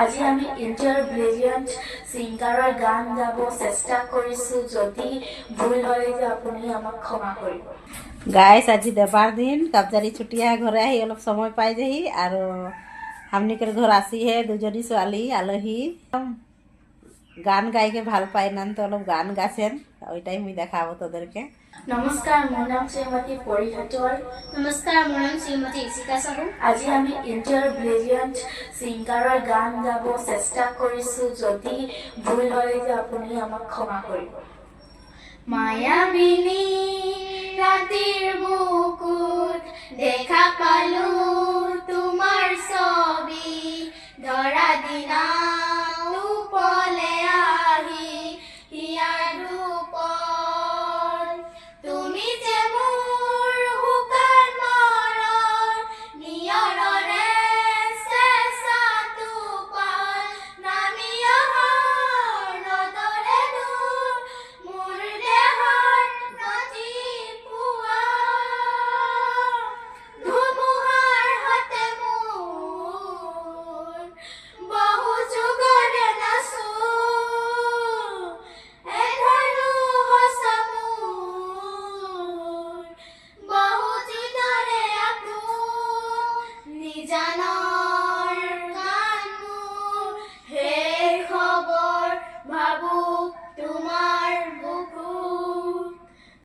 আজি আমি ইণ্ডিয়াৰ ব্ৰিলিয়েণ্ট ছিংগাৰৰ গান গাব চেষ্টা কৰিছোঁ। যদি ভুল হয় যে আপুনি আমাক ক্ষমা কৰিব। গাইস আজি দেবাৰ দিন কাবজাৰী ছুটিয়া ঘৰে আহি অলপ সময় পাই যাহি আৰু হামনিকৰ ঘৰ আসিহে দুজনী ছোৱালী আলহী গান গাইকে ভাল পায় না তো অলপ গান গাছেন ওইটাই মুই দেখাবো তোদেরকে। নমস্কাৰ, মোৰ নাম শ্ৰীমতী পৰী হাটোৱাল। নমস্কাৰ, মোৰ নাম শ্ৰীমতী ইচিকা চাহু। আজি আমি ইণ্ডিয়াৰ ব্ৰিলিয়েণ্ট ছিংগাৰৰ গান গাব চেষ্টা কৰিছোঁ। যদি ভুল হয় যে আপুনি আমাক ক্ষমা কৰিব। মায়াবিনী ৰাতিৰ বুকুত দেখা পালো তোমাৰ ছবি, ধৰা দিনা